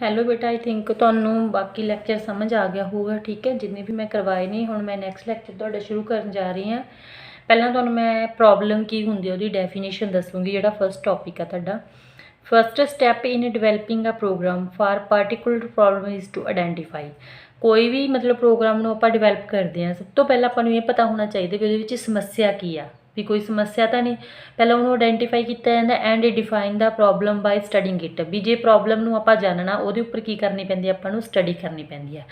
Hello ਬੇਟਾ, I think ਤੁਹਾਨੂੰ ਬਾਕੀ ਲੈਕਚਰ ਸਮਝ ਆ ਗਿਆ ਹੋਊਗਾ। ਠੀਕ ਹੈ, ਜਿੰਨੇ ਵੀ ਮੈਂ ਕਰਵਾਏ ਨੇ। ਹੁਣ ਮੈਂ ਨੈਕਸਟ ਲੈਕਚਰ ਤੁਹਾਡਾ ਸ਼ੁਰੂ ਕਰਨ ਜਾ ਰਹੀ ਹਾਂ। ਪਹਿਲਾਂ ਤੁਹਾਨੂੰ ਮੈਂ ਪ੍ਰੋਬਲਮ ਕੀ ਹੁੰਦੀ ਉਹਦੀ ਡੈਫੀਨੇਸ਼ਨ ਦੱਸੂਗੀ, ਜਿਹੜਾ ਫਸਟ ਟੌਪਿਕ ਆ ਤੁਹਾਡਾ। First step in developing a program for particular problem is to identify. ਕੋਈ ਵੀ ਮਤਲਬ ਪ੍ਰੋਗਰਾਮ ਨੂੰ ਆਪਾਂ ਡਿਵੈਲਪ ਕਰਦੇ ਹਾਂ, ਸਭ ਤੋਂ ਪਹਿਲਾਂ ਆਪਾਂ ਨੂੰ ਇਹ ਪਤਾ ਹੋਣਾ ਚਾਹੀਦਾ ਵੀ ਉਹਦੇ ਵਿੱਚ ਸਮੱਸਿਆ ਕੀ ਆ, ਵੀ ਕੋਈ ਸਮੱਸਿਆ ਤਾਂ ਨਹੀਂ। ਪਹਿਲਾਂ ਉਹਨੂੰ ਆਇਡੈਂਟੀਫਾਈ ਕੀਤਾ ਜਾਂਦਾ and define the problem by studying it. ਵੀ ਜੇ ਪ੍ਰੋਬਲਮ ਨੂੰ ਆਪਾਂ ਜਾਣਨਾ, ਉਹਦੇ ਉੱਪਰ ਕੀ ਕਰਨੀ ਪੈਂਦੀ ਹੈ, ਆਪਾਂ ਨੂੰ ਸਟੱਡੀ ਕਰਨੀ ਪੈਂਦੀ ਹੈ।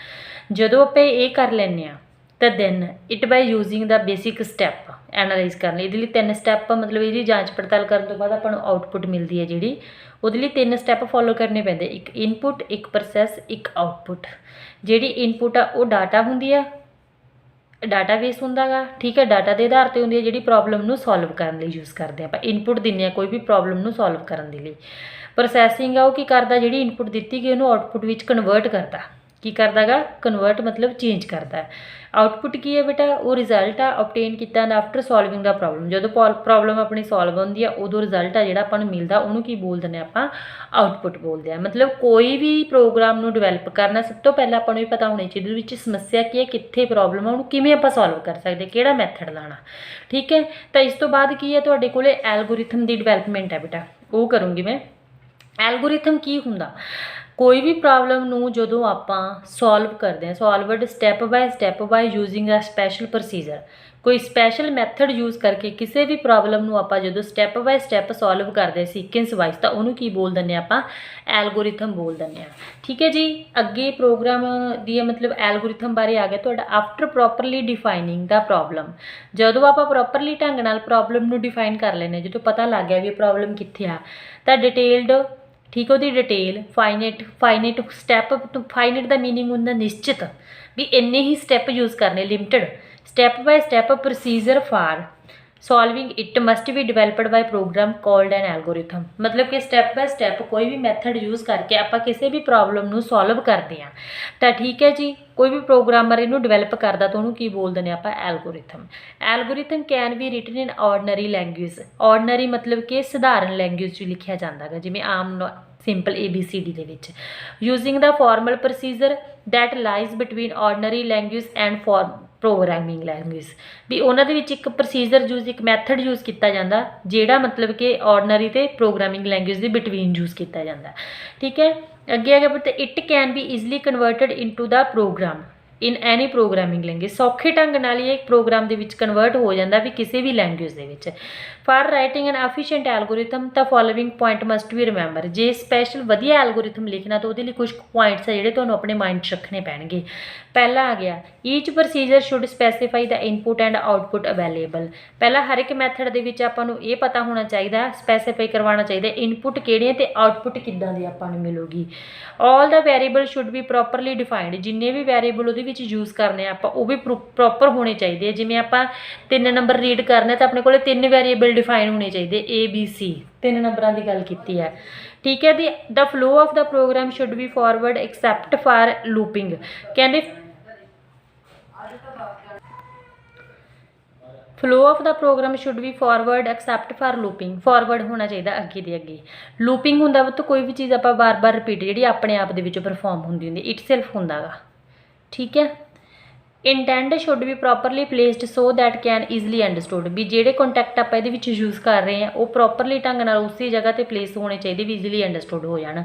ਜਦੋਂ ਆਪਾਂ ਇਹ ਕਰ ਲੈਂਦੇ ਹਾਂ ਤਾਂ then it by using the basic step analyse ਕਰਨ ਲਈ। ਇਹਦੇ ਲਈ 3 ਸਟੈਪ ਮਤਲਬ ਇਹਦੀ ਜਾਂਚ ਪੜਤਾਲ ਕਰਨ ਤੋਂ ਬਾਅਦ ਆਪਾਂ ਨੂੰ ਆਊਟਪੁੱਟ ਮਿਲਦੀ ਹੈ ਜਿਹੜੀ, ਉਹਦੇ ਲਈ 3 ਸਟੈਪ ਫੋਲੋ ਕਰਨੇ ਪੈਂਦੇ। ਇੱਕ ਇਨਪੁੱਟ, ਇੱਕ ਪ੍ਰੋਸੈਸ, ਇੱਕ ਆਊਟਪੁੱਟ। ਜਿਹੜੀ ਇਨਪੁੱਟ ਆ ਉਹ ਡਾਟਾ ਹੁੰਦੀ ਆ, ਡਾਟਾਬੇਸ ਹੁੰਦਾ ਗਾ। ਠੀਕ ਹੈ, ਡਾਟਾ ਦੇ ਆਧਾਰ 'ਤੇ ਹੁੰਦੀ ਹੈ ਜਿਹੜੀ ਪ੍ਰੋਬਲਮ ਨੂੰ ਸੋਲਵ ਕਰਨ ਲਈ ਯੂਜ਼ ਕਰਦੇ ਆਪਾਂ। ਇਨਪੁੱਟ ਦਿੰਦੇ ਹਾਂ ਕੋਈ ਵੀ ਪ੍ਰੋਬਲਮ ਨੂੰ ਸੋਲਵ ਕਰਨ ਦੇ ਲਈ। ਪ੍ਰੋਸੈਸਿੰਗ ਆ ਉਹ ਕੀ ਕਰਦਾ, ਜਿਹੜੀ ਇਨਪੁੱਟ ਦਿੱਤੀ ਗਈ ਉਹਨੂੰ ਆਊਟਪੁੱਟ ਵਿੱਚ ਕਨਵਰਟ ਕਰਦਾ। ਕੀ ਕਰਦਾ ਗਾ, ਕਨਵਰਟ ਮਤਲਬ ਚੇਂਜ ਕਰਦਾ। ਆਊਟਪੁੱਟ ਕੀ ਹੈ ਬੇਟਾ, ਉਹ ਰਿਜ਼ਲਟ ਆ ਓਬਟੇਨ ਕੀਤਾ ਆਫਟਰ ਸੋਲਵਿੰਗ ਦਾ ਪ੍ਰੋਬਲਮ। ਜਦੋਂ ਪ੍ਰੋਬਲਮ ਆਪਣੀ ਸੋਲਵ ਹੁੰਦੀ ਆ ਉਦੋਂ ਰਿਜ਼ਲਟ ਆ ਜਿਹੜਾ ਆਪਾਂ ਨੂੰ ਮਿਲਦਾ ਉਹਨੂੰ ਕੀ ਬੋਲ ਦਿੰਦੇ ਆਪਾਂ, ਆਊਟਪੁੱਟ ਬੋਲਦੇ ਆ। ਮਤਲਬ ਕੋਈ ਵੀ ਪ੍ਰੋਗਰਾਮ ਨੂੰ ਡਿਵੈਲਪ ਕਰਨਾ ਸਭ ਤੋਂ ਪਹਿਲਾਂ ਆਪਾਂ ਨੂੰ ਇਹ ਪਤਾ ਹੋਣਾ ਚਾਹੀਦਾ ਵਿੱਚ ਸਮੱਸਿਆ ਕੀ ਹੈ, ਕਿੱਥੇ ਪ੍ਰੋਬਲਮ ਆ, ਉਹਨੂੰ ਕਿਵੇਂ ਆਪਾਂ ਸੋਲਵ ਕਰ ਸਕਦੇ, ਕਿਹੜਾ ਮੈਥਡ ਲਾਣਾ। ਠੀਕ ਹੈ, ਤਾਂ ਇਸ ਤੋਂ ਬਾਅਦ ਕੀ ਹੈ ਤੁਹਾਡੇ ਕੋਲ ਐਲਗੋਰਿਥਮ ਦੀ ਡਿਵੈਲਪਮੈਂਟ ਹੈ ਬੇਟਾ, ਉਹ ਕਰੂੰਗੀ ਮੈਂ। ਐਲਗੋਰਿਥਮ ਕੀ ਹੁੰਦਾ, ਕੋਈ ਵੀ ਪ੍ਰੋਬਲਮ ਨੂੰ ਜਦੋਂ ਆਪਾਂ ਸੋਲਵ ਕਰਦੇ ਹਾਂ, solved step by using a special procedure. ਕੋਈ ਸਪੈਸ਼ਲ ਮੈਥਡ ਯੂਜ਼ ਕਰਕੇ ਕਿਸੇ ਵੀ ਪ੍ਰੋਬਲਮ ਨੂੰ ਆਪਾਂ ਜਦੋਂ ਸਟੈਪ ਬਾਏ ਸਟੈਪ ਸੋਲਵ ਕਰਦੇ ਸੀਕੁਐਂਸ ਵਾਈਜ਼, ਤਾਂ ਉਹਨੂੰ ਕੀ ਬੋਲ ਦਿੰਦੇ ਆਪਾਂ, ਐਲਗੋਰਿਥਮ ਬੋਲ ਦਿੰਦੇ ਹਾਂ। ਠੀਕ ਹੈ ਜੀ, ਅੱਗੇ ਪ੍ਰੋਗਰਾਮ ਦੀ ਮਤਲਬ ਐਲਗੋਰਿਥਮ ਬਾਰੇ ਆ ਗਿਆ ਤੁਹਾਡਾ। ਆਫਟਰ ਪ੍ਰੋਪਰਲੀ ਡਿਫਾਈਨਿੰਗ ਦਾ ਪ੍ਰੋਬਲਮ, ਜਦੋਂ ਆਪਾਂ ਪ੍ਰੋਪਰਲੀ ਢੰਗ ਨਾਲ ਪ੍ਰੋਬਲਮ ਨੂੰ ਡਿਫਾਈਨ ਕਰ ਲੈਂਦੇ, ਜਦੋਂ ਪਤਾ ਲੱਗ ਗਿਆ ਵੀ ਇਹ ਪ੍ਰੋਬਲਮ ਕਿੱਥੇ ਆ, ਤਾਂ ਡਿਟੇਲਡ, ਠੀਕ, ਉਹਦੀ ਡਿਟੇਲ, ਫਾਈਨਿਟ ਸਟੈਪ। ਫਾਈਨਿਟ ਦਾ ਮੀਨਿੰਗ ਹੁੰਦਾ ਨਿਸ਼ਚਿਤ, ਵੀ ਇੰਨੇ ਹੀ ਸਟੈਪ ਯੂਜ਼ ਕਰਨੇ, limited. Step by step procedure for solving it must be developed by program called an algorithm. ਮਤਲਬ ਕਿ ਸਟੈਪ ਬਾਏ ਸਟੈਪ ਕੋਈ ਵੀ ਮੈਥਡ ਯੂਜ਼ ਕਰਕੇ ਆਪਾਂ ਕਿਸੇ ਵੀ ਪ੍ਰੋਬਲਮ ਨੂੰ ਸੋਲਵ ਕਰਦੇ ਹਾਂ ਤਾਂ ਠੀਕ ਹੈ ਜੀ, ਕੋਈ ਵੀ ਪ੍ਰੋਗਰਾਮਰ ਇਹਨੂੰ ਡਿਵੈਲਪ ਕਰਦਾ ਤਾਂ ਉਹਨੂੰ ਕੀ ਬੋਲ ਦਿੰਦੇ ਆਪਾਂ, algorithm. Algorithm can be written in ordinary language. Ordinary ਮਤਲਬ ਕਿ ਸਧਾਰਨ ਲੈਂਗੁਏਜ 'ਚ ਲਿਖਿਆ ਜਾਂਦਾ ਗਾ, ਜਿਵੇਂ ਆਮ ਸਿੰਪਲ ABCD ਦੇ ਵਿੱਚ। Using the formal procedure that lies between ordinary language and programming language. ਵੀ ਉਹਨਾਂ ਦੇ ਵਿੱਚ ਇੱਕ ਪ੍ਰੋਸੀਜਰ ਯੂਜ਼, ਇੱਕ ਮੈਥਡ ਯੂਜ਼ ਕੀਤਾ ਜਾਂਦਾ ਜਿਹੜਾ ਮਤਲਬ ਕਿ ਆਰਡੀਨਰੀ ਅਤੇ ਪ੍ਰੋਗਰਾਮਿੰਗ ਲੈਂਗੁਏਜ ਦੇ ਬਿਟਵੀਨ ਯੂਜ਼ ਕੀਤਾ ਜਾਂਦਾ। ਠੀਕ ਹੈ, ਅੱਗੇ ਆ ਗਿਆ but it can be easily converted into the program in any programming language. ਸੌਖੇ ਢੰਗ ਨਾਲ ਹੀ ਇਹ ਪ੍ਰੋਗਰਾਮ ਦੇ ਵਿੱਚ ਕਨਵਰਟ ਹੋ ਜਾਂਦਾ ਵੀ ਕਿਸੇ ਵੀ ਲੈਂਗੁਏਜ ਦੇ ਵਿੱਚ। For writing N efficient algorithm ਤਾਂ ਫੋਲੋਇੰਗ ਪੁਆਇੰਟ ਮਸਟ ਵੀ ਰਿਮੈਂਬਰ। ਜੇ ਸਪੈਸ਼ਲ ਵਧੀਆ ਐਲਗੋਰਿਥਮ ਲਿਖਣਾ ਤਾਂ ਉਹਦੇ ਲਈ ਕੁਝ ਪੁਆਇੰਟਸ ਆ ਜਿਹੜੇ ਤੁਹਾਨੂੰ ਆਪਣੇ ਮਾਈਂਡ 'ਚ ਰੱਖਣੇ ਪੈਣਗੇ। ਪਹਿਲਾ ਆ ਗਿਆ, each procedure should specify the input and output available. ਪਹਿਲਾਂ ਹਰ ਇੱਕ ਮੈਥਡ ਦੇ ਵਿੱਚ ਆਪਾਂ ਨੂੰ ਇਹ ਪਤਾ ਹੋਣਾ ਚਾਹੀਦਾ, ਸਪੈਸੀਫਾਈ ਕਰਵਾਉਣਾ ਚਾਹੀਦਾ ਇਨਪੁਟ ਕਿਹੜੇ ਅਤੇ ਆਊਟਪੁੱਟ ਕਿੱਦਾਂ ਦੀ ਆਪਾਂ ਨੂੰ ਮਿਲੂਗੀ। All the variable should be properly defined. ਜਿੰਨੇ ਵੀ ਵੈਰੀਏਬਲ ਉਹਦੇ ਵਿੱਚ ਯੂਜ਼ ਕਰਨੇ ਆਪਾਂ ਉਹ ਵੀ ਪ੍ਰੋਪਰ ਹੋਣੇ ਚਾਹੀਦੇ ਆ। ਜਿਵੇਂ ਆਪਾਂ 3 ਨੰਬਰ ਰੀਡ ਕਰਨੇ ਤਾਂ ਆਪਣੇ ਕੋਲ 3 ਵੈਰੀਏਬਲ ਡਿਫਾਈਨ ਹੋਣੇ ਚਾਹੀਦੇ, ABC 3 ਨੰਬਰਾਂ ਦੀ ਗੱਲ ਕੀਤੀ ਹੈ। ਠੀਕ ਹੈ, the flow of the program should be forward except for looping. ਕਹਿੰਦੇ flow of the program should be forward except for looping. Forward ਹੋਣਾ ਚਾਹੀਦਾ ਅੱਗੇ ਦੇ ਅੱਗੇ। ਲੂਪਿੰਗ ਹੁੰਦਾ ਵਾ ਤਾਂ ਕੋਈ ਵੀ ਚੀਜ਼ ਆਪਾਂ ਬਾਰ-ਬਾਰ ਰਿਪੀਟ ਜਿਹੜੀ ਆਪਣੇ ਆਪ ਦੇ ਵਿੱਚ ਪਰਫੋਰਮ ਹੁੰਦੀ ਇਟ ਸੈਲਫ ਹੁੰਦਾ ਗਾ। ਠੀਕ ਹੈ, indent should be properly placed so that can easily understood. ਵੀ ਜਿਹੜੇ ਕੰਟੈਕਟ ਆਪਾਂ ਇਹਦੇ ਵਿੱਚ ਯੂਜ਼ ਕਰ ਰਹੇ ਹਾਂ ਉਹ ਪ੍ਰੋਪਰਲੀ ਢੰਗ ਨਾਲ ਉਸੇ ਜਗ੍ਹਾ 'ਤੇ ਪਲੇਸ ਹੋਣੇ ਚਾਹੀਦੇ ਵੀ ਈਜ਼ੀਲੀ ਅੰਡਰਸਟੂਡ ਹੋ ਜਾਣ।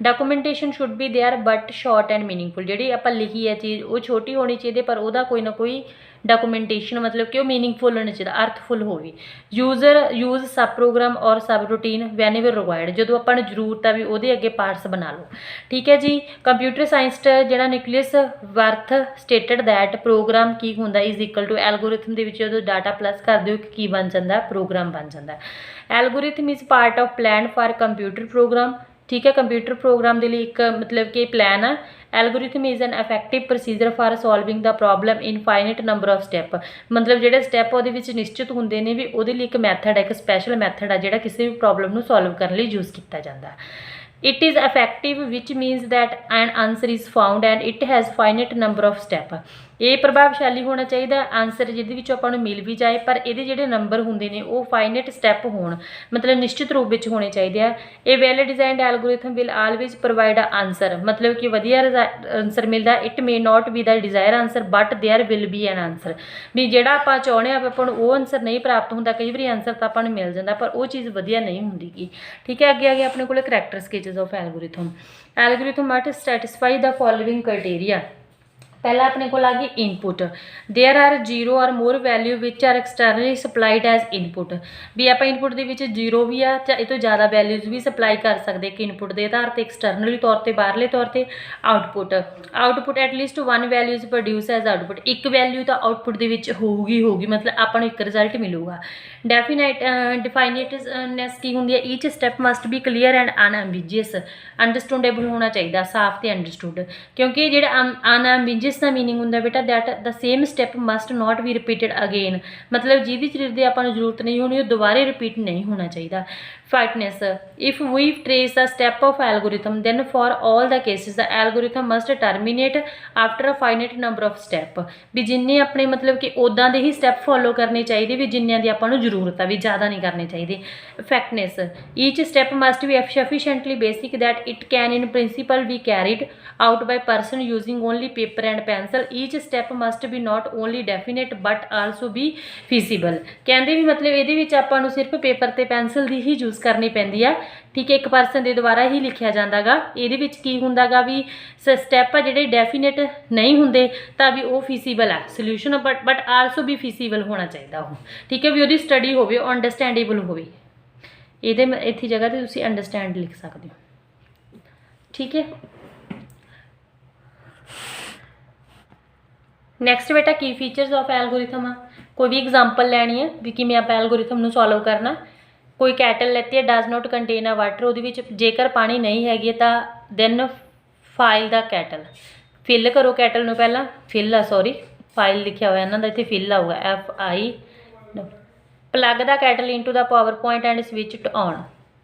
Documentation should be there but short and meaningful. ਜਿਹੜੀ ਆਪਾਂ ਲਿਖੀ ਹੈ ਚੀਜ਼ ਉਹ ਛੋਟੀ ਹੋਣੀ ਚਾਹੀਦੀ ਪਰ ਉਹਦਾ ਕੋਈ ਨਾ ਕੋਈ ਡਾਕੂਮੈਂਟੇਸ਼ਨ ਮਤਲਬ ਕਿ ਉਹ ਮੀਨਿੰਗਫੁਲ ਹੋਣਾ ਚਾਹੀਦਾ, ਅਰਥਫੁਲ ਹੋਵੇ। ਯੂਜ਼ ਸਬ ਪ੍ਰੋਗਰਾਮ ਔਰ ਸਬ ਰੂਟੀਨ ਵੈਨ ਐਵਰ ਰਿਕੁਆਇਰਡ। ਜਦੋਂ ਆਪਾਂ ਨੂੰ ਜ਼ਰੂਰਤ ਆ ਵੀ ਉਹਦੇ ਅੱਗੇ ਪਾਰਟਸ ਬਣਾ ਲਓ। ਠੀਕ ਹੈ ਜੀ, ਕੰਪਿਊਟਰ ਸਾਇੰਸ ਜਿਹੜਾ nucleus worth stated that program ਕੀ ਹੁੰਦਾ ਇਜ਼ ਇਕੁਅਲ ਟੂ ਐਲਗੋਰਿਥਮ ਦੇ ਵਿੱਚ ਜਦੋਂ ਡਾਟਾ ਪਲੱਸ ਕਰਦੇ ਹੋ ਕੀ ਬਣ ਜਾਂਦਾ, ਪ੍ਰੋਗਰਾਮ ਬਣ ਜਾਂਦਾ। Algorithm is part of plan for computer program. ਠੀਕ ਹੈ, ਕੰਪਿਊਟਰ ਪ੍ਰੋਗਰਾਮ ਦੇ ਲਈ ਇੱਕ ਮਤਲਬ ਕਿ ਪਲਾਨ ਆ। Algorithm is an effective procedure for solving the problem in finite number of step. ਮਤਲਬ ਜਿਹੜੇ ਸਟੈਪ ਉਹਦੇ ਵਿੱਚ ਨਿਸ਼ਚਿਤ ਹੁੰਦੇ ਨੇ ਵੀ ਉਹਦੇ ਲਈ ਇੱਕ ਮੈਥਡ ਹੈ, ਇੱਕ ਸਪੈਸ਼ਲ ਮੈਥਡ ਆ ਜਿਹੜਾ ਕਿਸੇ ਵੀ ਪ੍ਰੋਬਲਮ ਨੂੰ ਸੋਲਵ ਕਰਨ ਲਈ ਯੂਜ਼ ਕੀਤਾ ਜਾਂਦਾ। It is effective which means that an answer is found and it has finite number of steps। ਇਹ ਪ੍ਰਭਾਵਸ਼ਾਲੀ ਹੋਣਾ ਚਾਹੀਦਾ ਆਨਸਰ ਜਿਹਦੇ ਵਿੱਚੋਂ ਆਪਾਂ ਨੂੰ ਮਿਲ ਵੀ ਜਾਏ, ਪਰ ਇਹਦੇ ਜਿਹੜੇ ਨੰਬਰ ਹੁੰਦੇ ਨੇ ਉਹ ਫਾਈਨਾਈਟ ਸਟੈਪ ਹੋਣ, ਮਤਲਬ ਨਿਸ਼ਚਿਤ ਰੂਪ ਵਿੱਚ ਹੋਣੇ ਚਾਹੀਦੇ ਆ। ਇਹ well designed algorithm will always provide a answer, ਮਤਲਬ ਕਿ ਵਧੀਆ ਆਨਸਰ ਮਿਲਦਾ। It may not be the desire answer but there will be an answer, ਵੀ ਜਿਹੜਾ ਆਪਾਂ ਚਾਹੁੰਦੇ ਆ ਆਪਾਂ ਨੂੰ ਉਹ ਆਨਸਰ ਨਹੀਂ ਪ੍ਰਾਪਤ ਹੁੰਦਾ। ਕਈ ਵਾਰੀ ਆਨਸਰ ਤਾਂ ਆਪਾਂ ਨੂੰ ਮਿਲ ਜਾਂਦਾ ਪਰ ਉਹ ਚੀਜ਼ ਵਧੀਆ ਨਹੀਂ ਹੁੰਦੀ ਗੀ, ਠੀਕ ਹੈ। ਅੱਗੇ ਆ ਗਿਆ ਆਪਣੇ ਕੋਲ character sketches of algorithm. Algorithm must satisfy the following criteria. पहला अपने को आ गई input, there are 0 or more value which are externally supplied as input, भी आप इनपुट के 0 भी आ चाहे तो ज़्यादा वैल्यूज़ भी सप्लाई कर सकते कि इनपुट के आधार पर एक्सटर्नली तौर पर बाहरले तौर पर। Output at least 1 value is produce as output, एक वैल्यू तो आउटपुट के होगी मतलब आपको एक रिजल्ट मिलूगा। डिफाइनेटनेस की होंगी है, ईच स्टैप मस्ट भी क्लीयर एंड अनएम्बिजियस, अंडरस्टैंडेबल होना चाहिए, साफ तो अंडरस्टूड, क्योंकि जो अनएम्बिजियस जिसका मीनिंग होंगे बेटा that the same step must not be repeated again, मतलब जिहदी चीज़ की आपां नूं जरूरत नहीं होनी दोबारे रिपीट नहीं होना चाहिए। Finiteness, if we trace the step of algorithm then for all the cases the algorithm must terminate after a finite number of step, भी जिन्ने अपने मतलब कि उदां दे ही स्टैप फॉलो करने चाहिए भी जिन्नियां दी आपां नूं जरूरत है, भी ज़्यादा नहीं करने चाहिए। Effectiveness, each step must be sufficiently basic that it can in principle be carried out by person using only paper and pencil, each step must be not only definite but also भी feasible, कहते भी मतलब ये आपां नूं सिर्फ paper ते pencil की ही यूज़ करनी पैंदी है, ठीक है, एक परसन के द्वारा ही लिखिया जाता गा। ये की होंदा गा भी स्टैप आ जिहड़े डेफिनेट नहीं होंदे तां भी वो फीसीबल है सोल्यूशन, बट आलसो भी फीसीबल होना चाहिए वो, ठीक है, भी उसकी स्टडी होवे अंडरस्टैंडेबल होवे। ये इत्थे जगह ते तुसीं अंडरस्टैंड लिख सकते हो, ठीक है। नैक्सट बेटा की फीचर्स ऑफ एल्गोरिथम आ, कोई भी एग्जाम्पल लैनी है भी कि मैं एल्गोरिथम नूं सॉल्व करना। कोई कैटल लेती है does not contain a water, वो जेकर पानी नहीं हैगी तो then fill the kettle, fill करो कैटल नूं, पहला फिल आ सॉरी फाइल लिखा हुआ इन्हों का इतने फिल आऊगा FI। Plug the kettle into the power point and switch to on,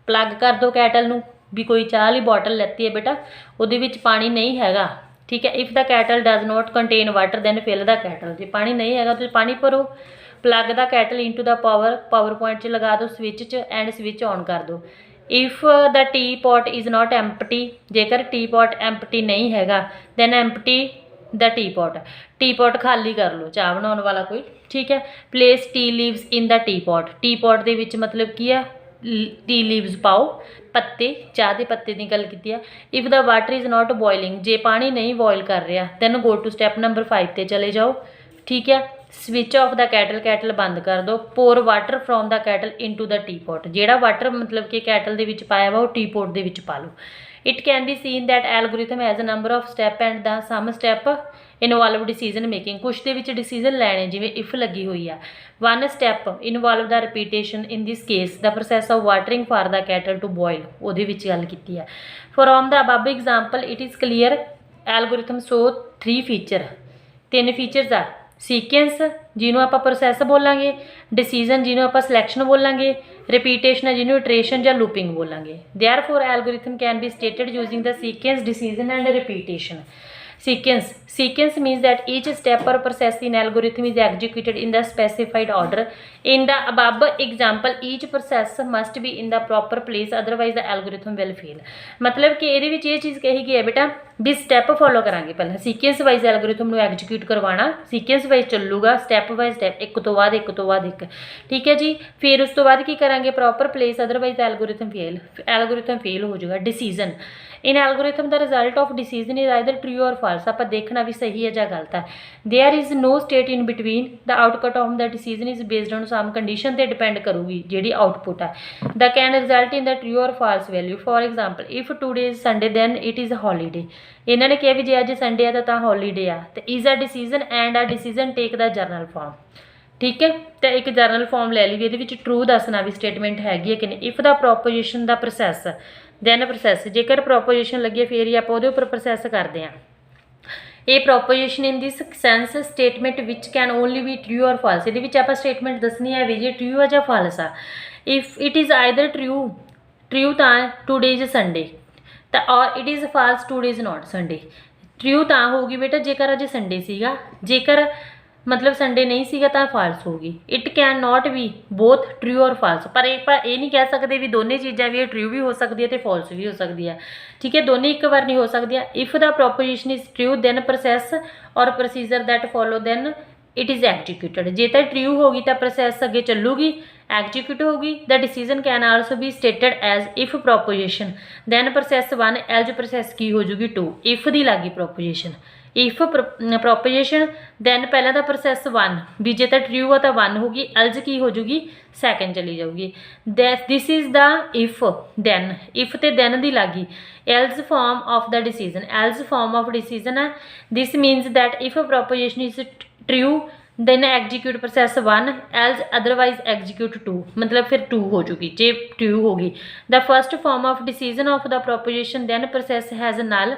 plug कर दो कैटल नूं, भी कोई चाह वाली बॉटल लेती है बेटा वो पानी नहीं हैगा, ठीक है। If the kettle does not contain water then fill the kettle, जो पानी नहीं हैगा तो पानी भरो। Plug the kettle into the power point च लगा दो स्विच च एंड स्विच ऑन कर दो। If the tea pot is not empty, जेकर टी पॉट एम्पटी नहीं हैगा then empty the tea pot खाली कर लो, चाह बनाने वाला कोई, ठीक है। Place tea leaves in the tea pot दे विच मतलब की है टी लीव्स पाओ, पत्ते चाह के पत्ते की गल की है। If the water is not boiling, जे पानी नहीं बॉयल कर रहा then go to step number 5 ते चले जाओ, ठीक है। स्विच ऑफ द कैटल बंद कर दो। Pour water from the kettle into the tea pot, जेड़ा वाटर मतलब कि कैटल दे विच पाया वा वो टी पॉट दे विच पा लो। It can be seen that algorithm has a number of step and the some step involve decision making, कुछ दे विच डिसीजन लैने जिवें इफ लगी हुई है। One step involve the repetition in this case the process of watering for the kettle to boil, उहदे विच गल कीती है। From the above example it is clear algorithm so 3 feature, 3 features आ सीक्वेंस जिन्हों आप प्रोसैस बोलांगे, डिसीजन जिन्हों आप सिलैक्शन बोलांगे, रिपीटेशन जिन्हों इटरेशन या लूपिंग बोलांगे। Therefore algorithm can be stated using the sequence, decision and repetition. Sequence means that each step or process in algorithm is executed in the specified order. In the above example, each process must be in the proper place, otherwise the algorithm will fail. मतलब कि ये ये चीज़ कही गई है बेटा भी step follow करांगे, पहले सीक्वेंस वाइज एल्गोरिथम नूं एग्जीक्यूट करवाना, सीक्वेंस वाइज चलूगा स्टैप बाय स्टैप एक तो बाद एक, ठीक है जी। फिर उस तो बाद की करांगे proper place, otherwise algorithm fail हो जाएगा। Decision in algorithm the result of decision is either true or false, आप देखना भी सही है या गलत है। There is no state in between, the output of the decision is based on some condition ते डिपेंड करूगी जी आउटपुट है। The can result in the true or false value, for example if today is Sunday then it is holiday, इन्होंने कहा भी जे अज Sunday है तो holiday आ, तो is a decision and a decision take the general form, ठीक है। तो एक जर्नल फॉर्म ले ली, ये ट्रू दसना भी स्टेटमेंट हैगी है कि नहीं। If the proposition the process then process, जेकर प्रोपोजिशन लगी फिर ही आप उहदे उपर प्रोसैस करते हैं। ये proposition in this sense statement which can only be true or false, ये आप स्टेटमेंट दसनी है भी जी ट्रू है या फॉल्स आ। If it is either true तो टूडे इज़ संडे, और it is false today is not Sunday, true ਤਾਂ ਹੋਊਗੀ ਬੇਟਾ ਜੇਕਰ ਅੱਜ ਸੰਡੇ ਸੀਗਾ, ਜੇਕਰ ਮਤਲਬ ਸੰਡੇ ਨਹੀਂ ਸੀਗਾ ਤਾਂ ਫਾਲਸ ਹੋਊਗੀ। It can not be both true ਔਰ ਫਾਲਸ, ਪਰ ਇਹ ਨਹੀਂ ਕਹਿ ਸਕਦੇ ਵੀ ਦੋਨੇ ਚੀਜ਼ਾਂ ਵੀ ਟਰੂ ਵੀ ਹੋ ਸਕਦੀ ਹੈ ਤੇ ਫਾਲਸ ਵੀ ਹੋ ਸਕਦੀ ਹੈ, ਠੀਕ ਹੈ। ਦੋਨੇ ਇੱਕ ਵਾਰ ਨਹੀਂ ਹੋ ਸਕਦੀਆਂ। If the proposition is true then process or procedure that follow then it is executed. ਜੇ ਤਾਂ ਟਰੂ ਹੋ ਗਈ ਤਾਂ ਪ੍ਰੋਸੈਸ ਅੱਗੇ ਚੱਲੂਗੀ, ਐਗਜੀਕਿਊਟ ਹੋਊਗੀ। The decision can also be stated as if proposition then process 1 else process ਕੀ ਹੋ ਜੂਗੀ 2। ਇਫ ਦੀ ਲੱਗੀ ਪ੍ਰੋਪੋਜੀਸ਼ਨ, ਇਫ ਪ੍ਰੋਪੋਜੀਸ਼ਨ ਦੈਨ ਪਹਿਲਾਂ ਤਾਂ ਪ੍ਰੋਸੈਸ 1 ਵੀ ਜੇ ਤਾਂ ਟਰੂ ਆ ਤਾਂ 1 ਹੋਗੀ, ਐਲਜ ਕੀ ਹੋ ਜੂਗੀ ਸੈਕਿੰਡ ਚਲੀ ਜਾਊਗੀ। This is the if then, if ਤੇ ਦੈਨ ਦੀ ਲੱਗੀ else form of the decision, else form of decision ਹੈ। This means that if proposition is true then execute process 1 else otherwise execute 2, मतलब फिर 2 हो चुकी जे true होगी। the first form of decision of the proposition then process has null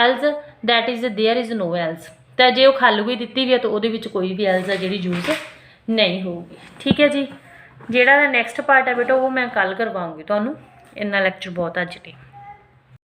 else that is there is no else। ਤਾਂ ਜੇ ਉਹ ਖਾਲੀ ਹੋਈ ਦਿੱਤੀ ਵੀ ਹੈ ਤਾਂ ਉਹਦੇ ਵਿੱਚ ਕੋਈ ਵੀ else ਆ ਜਿਹੜੀ ਯੂਜ਼ ਨਹੀਂ ਹੋਊਗੀ, ਠੀਕ ਹੈ ਜੀ। ਜਿਹੜਾ ਨੈਕਸਟ ਪਾਰਟ ਹੈ ਬੇਟਾ ਉਹ ਮੈਂ ਕੱਲ ਕਰਵਾਉਂਗੀ ਤੁਹਾਨੂੰ। ਇੰਨਾ ਲੈਕਚਰ ਬਹੁਤ ਅੱਜ ਲਈ।